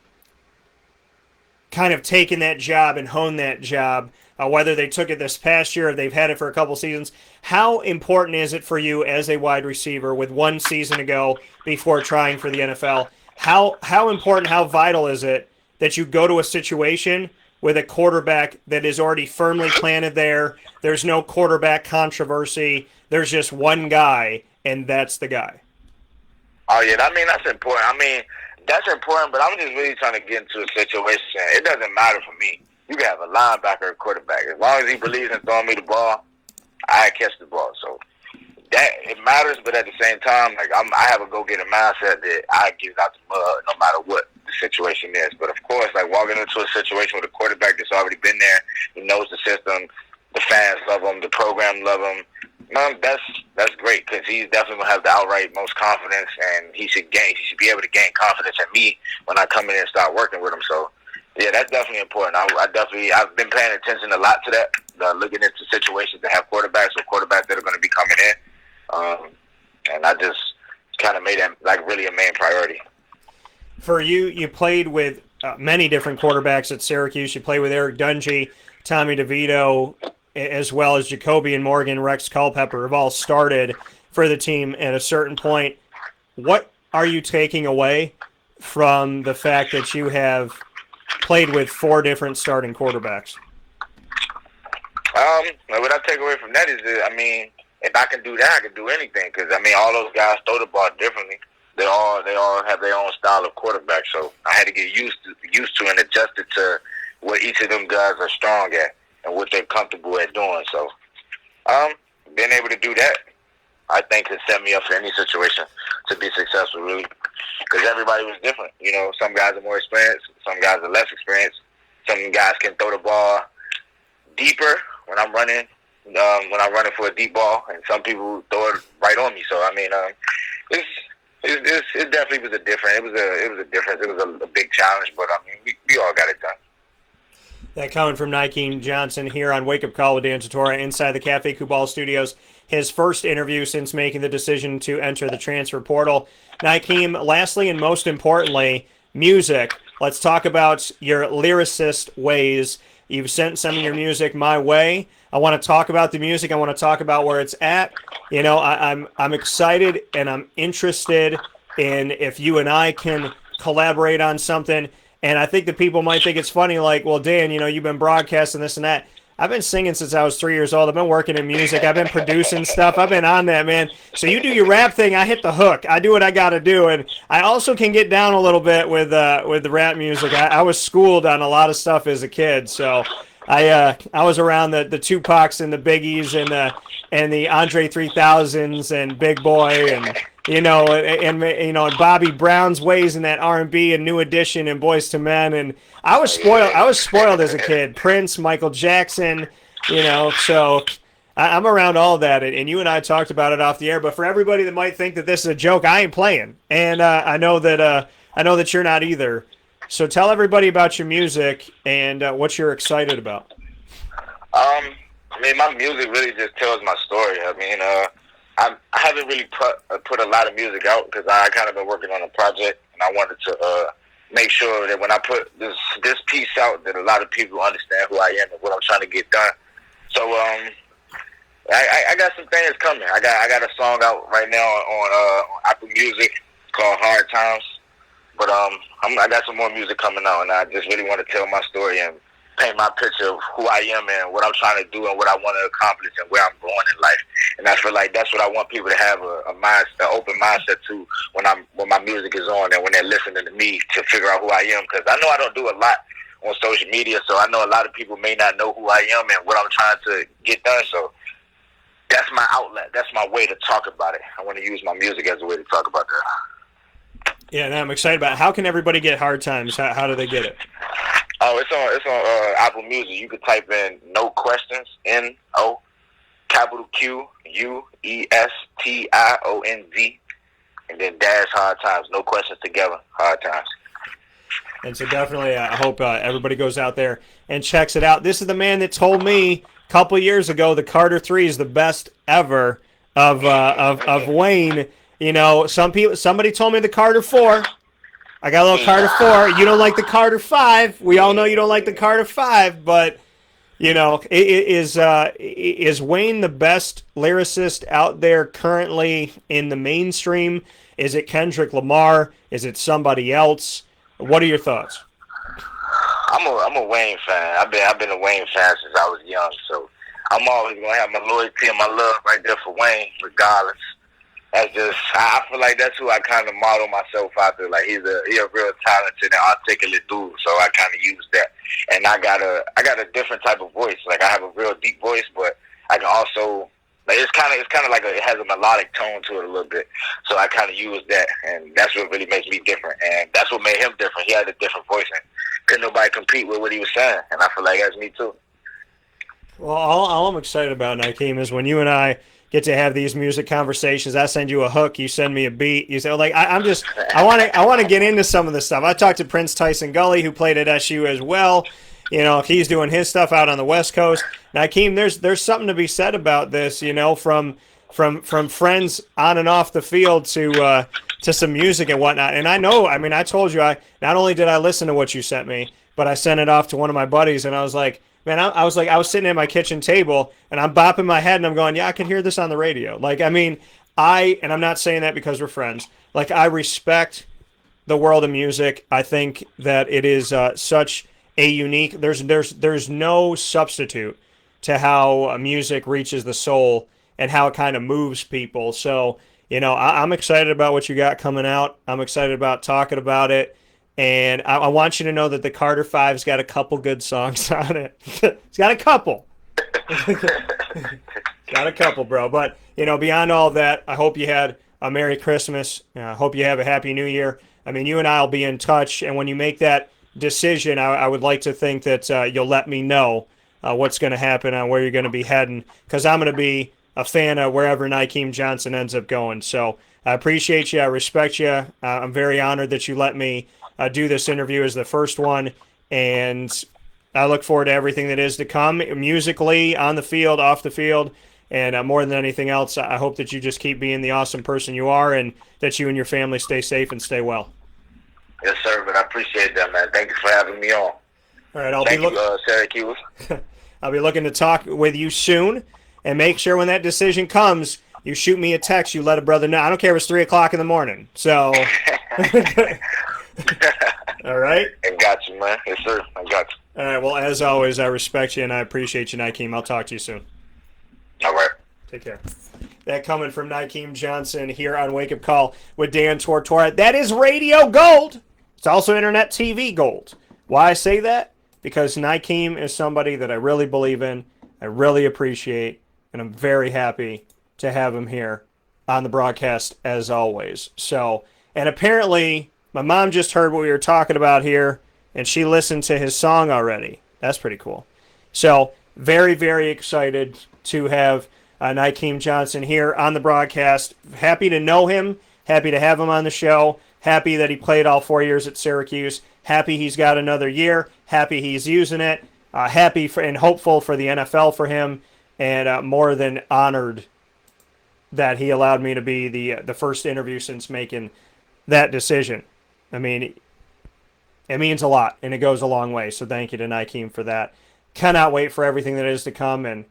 kind of taken that job and honed that job, whether they took it this past year or they've had it for a couple seasons? How important is it for you as a wide receiver with one season to go before trying for the NFL? How important, how vital is it that you go to a situation with a quarterback that is already firmly planted there? There's no quarterback controversy. There's just one guy, and that's the guy. Oh, yeah, I mean, that's important. I mean, that's important, but I'm just really trying to get into a situation. It doesn't matter for me. You can have a linebacker or quarterback. As long as he believes in throwing me the ball, I catch the ball. So that it matters, but at the same time, like I have a go-getter mindset that I get it out the mud no matter what the situation is. But of course, like walking into a situation with a quarterback that's already been there, he knows the system, the fans love him, the program love him. That's great because he's definitely gonna have the outright most confidence, and he should be able to gain confidence in me when I come in and start working with him. So yeah, that's definitely important. I've been paying attention a lot to that, looking into situations that have quarterbacks or quarterbacks that are going to be coming in, and I just kind of made that like really a main priority. For you played with many different quarterbacks at Syracuse. You played with Eric Dungy, Tommy DeVito, as well as Jacoby and Morgan, Rex Culpepper have all started for the team at a certain point. What are you taking away from the fact that you have played with 4 different starting quarterbacks? What I take away from that is that, I mean, if I can do that, I can do anything. Because, I mean, all those guys throw the ball differently. They all have their own style of quarterback. So I had to get used to and adjusted to what each of them guys are strong at and what they're comfortable at doing. So being able to do that, I think, has set me up for any situation to be successful, really. Because everybody was different. You know, some guys are more experienced, some guys are less experienced. Some guys can throw the ball deeper when I'm running for a deep ball, and some people throw it right on me. So I mean, it definitely was a difference. It was a difference. It was a big challenge, but I mean, we all got it done. That coming from Nykeim Johnson here on Wake Up Call with Dan Tortora inside the Cafe Kubal Studios. His first interview since making the decision to enter the transfer portal. Nykeim, lastly and most importantly, music. Let's talk about your lyricist ways. You've sent some of your music my way. I want to talk about the music. I want to talk about where it's at. You know, I'm excited and I'm interested in if you and I can collaborate on something. And I think that people might think it's funny, like, well, Dan, you know, you've been broadcasting this and that. I've been singing since I was 3 years old. I've been working in music. I've been producing stuff. I've been on that, man. So you do your rap thing. I hit the hook. I do what I got to do. And I also can get down a little bit with the rap music. I was schooled on a lot of stuff as a kid. So I was around the Tupacs and the Biggies and the Andre 3000s and Big Boy and and Bobby Brown's ways in that R&B and New Edition and Boys to Men, and I was spoiled as a kid. Prince, Michael Jackson, so I'm around all that, and you and I talked about it off the air. But for everybody that might think that this is a joke, I ain't playing, and I know that you're not either. So tell everybody about your music and what you're excited about. I mean, my music really just tells my story. I mean, I haven't really put a lot of music out because I kind of been working on a project, and I wanted to make sure that when I put this piece out, that a lot of people understand who I am and what I'm trying to get done. So I got some things coming. I got a song out right now on Apple Music called Hard Times. But I got some more music coming out, and I just really want to tell my story and paint my picture of who I am and what I'm trying to do and what I want to accomplish and where I'm going in life. And I feel like that's what I want people to have an open mindset to when my music is on and when they're listening to me to figure out who I am. Because I know I don't do a lot on social media, so I know a lot of people may not know who I am and what I'm trying to get done. So that's my outlet. That's my way to talk about it. I want to use my music as a way to talk about that. Yeah, and I'm excited about it. How can everybody get Hard Times? How do they get it? Oh, it's on Apple Music. You can type in No Questions, N-O, capital Q-U-E-S-T-I-O-N-Z, and then dash Hard Times. No questions together, Hard Times. And so definitely I hope everybody goes out there and checks it out. This is the man that told me a couple years ago the Carter 3 is the best ever of Wayne. You know, somebody told me the Carter 4. I got a little Carter 4. You don't like the Carter 5. We all know you don't like the Carter 5, but, you know, is Wayne the best lyricist out there currently in the mainstream? Is it Kendrick Lamar? Is it somebody else? What are your thoughts? I'm a Wayne fan. I've been a Wayne fan since I was young, so I'm always going to have my loyalty and my love right there for Wayne, regardless. That's just, I feel like that's who I kind of model myself after. Like he's a real talented and articulate dude, so I kind of use that. And I got a different type of voice. Like I have a real deep voice, but I can also like it's kind of like it has a melodic tone to it a little bit. So I kind of use that, and that's what really makes me different. And that's what made him different. He had a different voice, and couldn't nobody compete with what he was saying. And I feel like that's me too. Well, all I'm excited about, Nykeim, is when you and I get to have these music conversations. I send you a hook, you send me a beat. You say, like, I want to get into some of this stuff. I talked to Prince Tyson Gully, who played at SU as well. You know, he's doing his stuff out on the West Coast. Nykeim, there's something to be said about this. You know, from friends on and off the field to some music and whatnot. And I know, I mean, I told you, not only did I listen to what you sent me, but I sent it off to one of my buddies, and I was like, man, I was sitting at my kitchen table and I'm bopping my head and I'm going, yeah, I can hear this on the radio. Like, I mean, and I'm not saying that because we're friends. Like, I respect the world of music. I think that it is such a unique. There's no substitute to how music reaches the soul and how it kind of moves people. So, you know, I'm excited about what you got coming out. I'm excited about talking about it. And I want you to know that the Carter 5's got a couple good songs on it. It's got a couple. Got a couple, bro. But, you know, beyond all that, I hope you had a Merry Christmas. I hope you have a Happy New Year. I mean, you and I will be in touch. And when you make that decision, I would like to think that you'll let me know what's going to happen and where you're going to be heading. Because I'm going to be a fan of wherever Nykeim Johnson ends up going. So I appreciate you. I respect you. I'm very honored that you let me do this interview as the first one, and I look forward to everything that is to come musically, on the field, off the field, and more than anything else, I hope that you just keep being the awesome person you are and that you and your family stay safe and stay well. Yes, sir, but I appreciate that, man. Thank you for having me on. All right, Thank you, Syracuse. I'll be looking to talk with you soon, and make sure when that decision comes, you shoot me a text, you let a brother know. I don't care if it's 3 o'clock in the morning, so... All right. I got you, man. Yes, sir. I got you. All right. Well, as always, I respect you and I appreciate you, Nykeim. I'll talk to you soon. All right. Take care. That coming from Nykeim Johnson here on Wake Up Call with Dan Tortora. That is radio gold. It's also internet TV gold. Why I say that? Because Nykeim is somebody that I really believe in, I really appreciate, and I'm very happy to have him here on the broadcast as always. So, and apparently... my mom just heard what we were talking about here, and she listened to his song already. That's pretty cool. So, very, very excited to have Nykeim Johnson here on the broadcast. Happy to know him. Happy to have him on the show. Happy that he played all 4 years at Syracuse. Happy he's got another year. Happy he's using it. Happy and hopeful for the NFL for him. And more than honored that he allowed me to be the first interview since making that decision. I mean, it means a lot, and it goes a long way. So thank you to Nykeim for that. Cannot wait for everything that is to come. And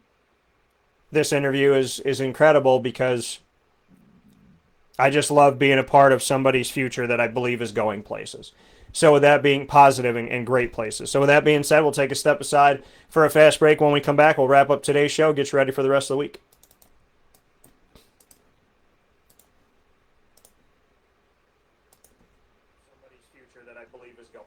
this interview is incredible because I just love being a part of somebody's future that I believe is going places. So with that being positive and great places. So with that being said, we'll take a step aside for a fast break. When we come back, we'll wrap up today's show, get you ready for the rest of the week. Somebody's future that I believe is going.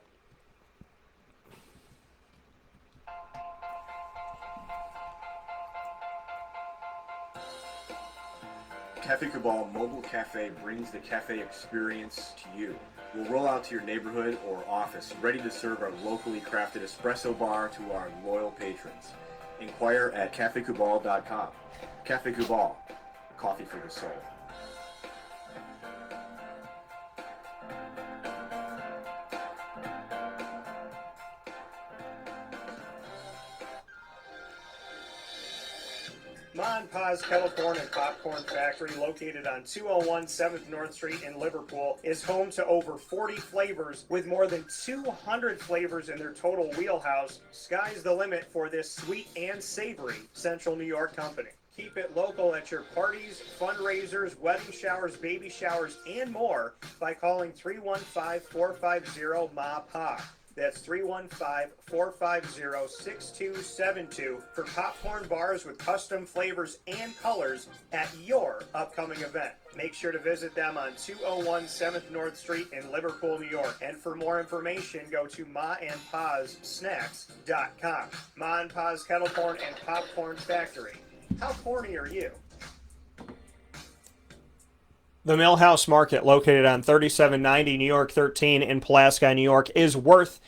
Cafe Cabal Mobile Cafe brings the cafe experience to you. We'll roll out to your neighborhood or office, ready to serve our locally crafted espresso bar to our loyal patrons. Inquire at cafecabal.com. Cafe Cabal, coffee for the soul. Ma and Pa's Kettle Corn and Popcorn Factory, located on 201 7th North Street in Liverpool, is home to over 40 flavors with more than 200 flavors in their total wheelhouse. Sky's the limit for this sweet and savory Central New York company. Keep it local at your parties, fundraisers, wedding showers, baby showers, and more by calling 315-450-MA-PA. That's 315-450-6272 for popcorn bars with custom flavors and colors at your upcoming event. Make sure to visit them on 201 7th North Street in Liverpool, New York. And for more information, go to maandpazsnacks.com. Ma and Pa's Kettle Corn and Popcorn Factory. How corny are you? The Millhouse Market, located on 3790 New York 13 in Pulaski, New York, is worth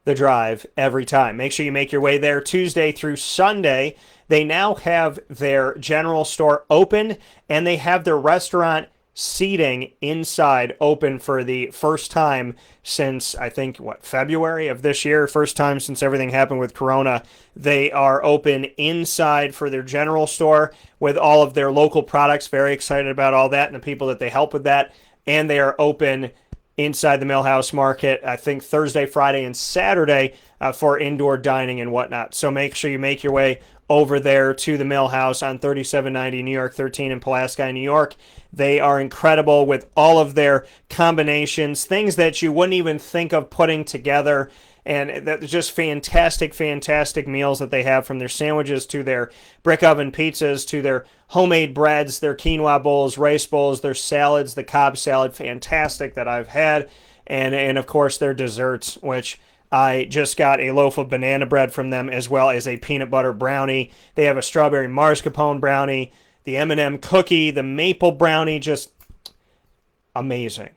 the drive every time. Make sure you make your way there Tuesday through Sunday. They now have their general store open, and they have their restaurant seating inside open for the first time since, I think, February of this year? First time since everything happened with Corona. They are open inside for their general store with all of their local products. Very excited about all that and the people that they help with that. And they are open inside the Millhouse Market, I think Thursday, Friday, and Saturday for indoor dining and whatnot. So make sure you make your way over there to the Millhouse on 3790 New York 13 in Pulaski, New York. They are incredible with all of their combinations, things that you wouldn't even think of putting together. And that's just fantastic, fantastic meals that they have, from their sandwiches to their brick oven pizzas to their homemade breads, their quinoa bowls, rice bowls, their salads, the Cobb salad, fantastic, that I've had. And of course, their desserts, which I just got a loaf of banana bread from them, as well as a peanut butter brownie. They have a strawberry mascarpone brownie, the M&M cookie, the maple brownie, just amazing.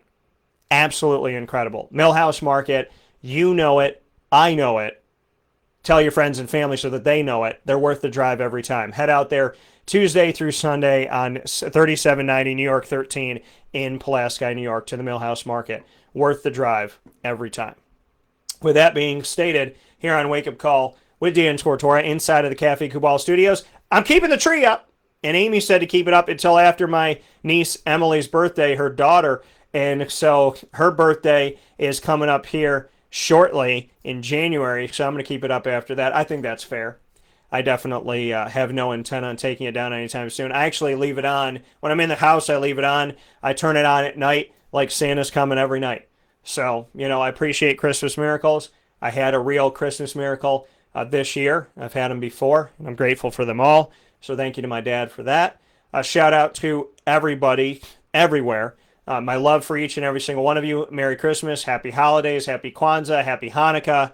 Absolutely incredible. Millhouse Market, you know it, I know it. Tell your friends and family so that they know it. They're worth the drive every time. Head out there Tuesday through Sunday on 3790 New York 13 in Pulaski, New York, to the Millhouse Market. Worth the drive every time. With that being stated, here on Wake Up Call with Dan Tortora inside of the Cafe Cabal Studios, I'm keeping the tree up. And Amy said to keep it up until after my niece Emily's birthday, her daughter. And so her birthday is coming up here shortly in January. So I'm going to keep it up after that. I think that's fair. I definitely have no intent on taking it down anytime soon. I actually leave it on. When I'm in the house, I leave it on. I turn it on at night like Santa's coming every night. So, I appreciate Christmas miracles. I had a real Christmas miracle this year. I've had them before, and I'm grateful for them all. So thank you to my dad for that. Shout out to everybody, everywhere. My love for each and every single one of you. Merry Christmas, Happy Holidays, Happy Kwanzaa, Happy Hanukkah,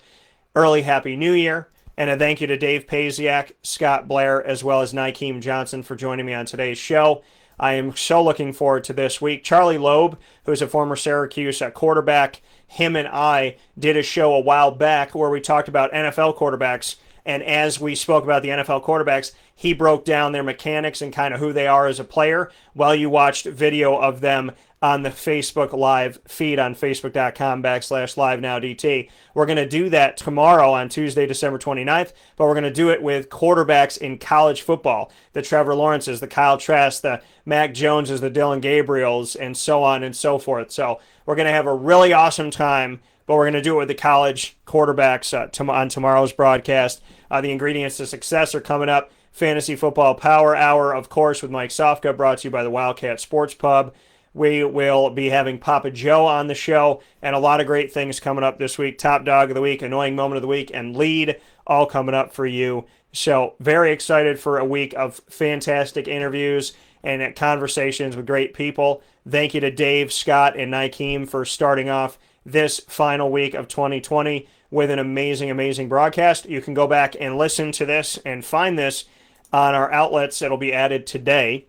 early Happy New Year. And a thank you to Dave Paziak, Scott Blair, as well as Nykeim Johnson for joining me on today's show. I am so looking forward to this week. Charlie Loeb, who's a former Syracuse quarterback, him and I did a show a while back where we talked about NFL quarterbacks. And as we spoke about the NFL quarterbacks, he broke down their mechanics and kind of who they are as a player while you watched video of them on the Facebook Live feed on facebook.com/livenowdt. We're going to do that tomorrow on Tuesday, December 29th, but we're going to do it with quarterbacks in college football. The Trevor Lawrences, the Kyle Trask, the Mac Joneses, the Dylan Gabriels, and so on and so forth. So we're going to have a really awesome time, but we're going to do it with the college quarterbacks on tomorrow's broadcast. The ingredients to success are coming up. Fantasy Football Power Hour, of course, with Mike Sofka, brought to you by the Wildcat Sports Pub. We will be having Papa Joe on the show, and a lot of great things coming up this week. Top Dog of the Week, Annoying Moment of the Week, and Lead, all coming up for you. So very excited for a week of fantastic interviews and conversations with great people. Thank you to Dave, Scott, and Nykeim for starting off this final week of 2020 with an amazing, amazing broadcast. You can go back and listen to this and find this on our outlets. It'll be added today.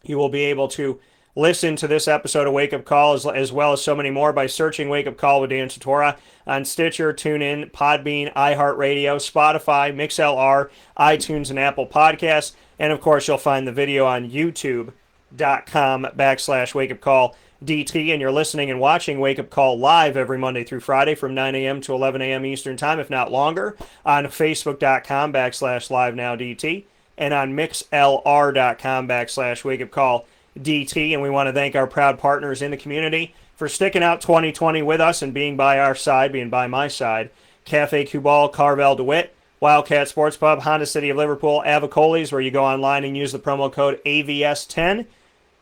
You will be able to listen to this episode of Wake Up Call as well as so many more by searching Wake Up Call with Dan Tortora on Stitcher, TuneIn, Podbean, iHeartRadio, Spotify, MixLR, iTunes, and Apple Podcasts. And of course, you'll find the video on youtube.com/WakeUpCallDT. And you're listening and watching Wake Up Call live every Monday through Friday from 9 a.m. to 11 a.m. Eastern Time, if not longer, on Facebook.com/LiveNowDT and on MixLR.com/WakeUpCallDT. And we want to thank our proud partners in the community for sticking out 2020 with us and being by our side, being by my side. Cafe Cubal, Carvel DeWitt, Wildcat Sports Pub, Honda City of Liverpool, Avicoli's, where you go online and use the promo code AVS10.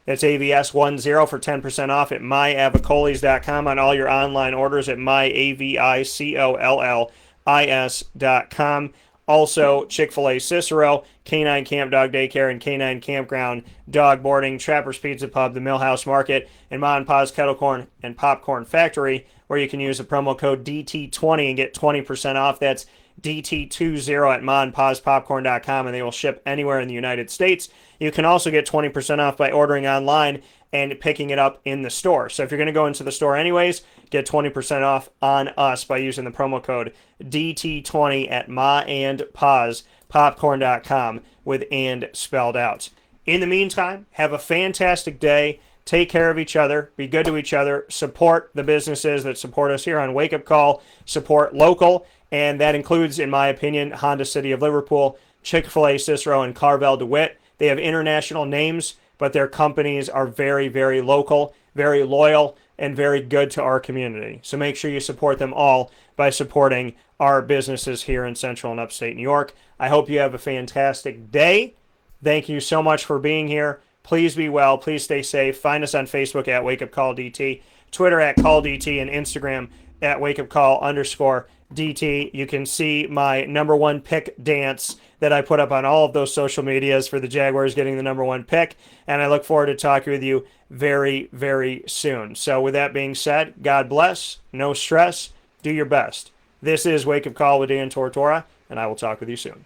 That's AVS10 for 10% off at myavicoli's.com on all your online orders at myavicoli's.com. Also, Chick-fil-A Cicero, Canine Camp Dog Daycare and Canine Campground Dog Boarding, Trapper's Pizza Pub, the Millhouse Market, and Ma and Pa's Kettle Corn and Popcorn Factory, where you can use the promo code DT20 and get 20% off. That's DT20 at maandpaspopcorn.com, and they will ship anywhere in the United States. You can also get 20% off by ordering online and picking it up in the store. So if you're going to go into the store anyways, get 20% off on us by using the promo code DT20 at maandpaspopcorn.com with and spelled out. In the meantime, have a fantastic day. Take care of each other. Be good to each other. Support the businesses that support us here on Wake Up Call. Support local. And that includes, in my opinion, Honda City of Liverpool, Chick-fil-A Cicero, and Carvel DeWitt. They have international names, but their companies are very, very local, very loyal, and very good to our community. So make sure you support them all by supporting our businesses here in Central and Upstate New York. I hope you have a fantastic day. Thank you so much for being here. Please be well. Please stay safe. Find us on Facebook at WakeUpCallDT, Twitter at CallDT, and Instagram at WakeUpCall_DT. You can see my number one pick dance that I put up on all of those social medias for the Jaguars getting the number one pick. And I look forward to talking with you very, very soon. So with that being said, God bless. No stress. Do your best. This is Wake Up Call with Dan Tortora, and I will talk with you soon.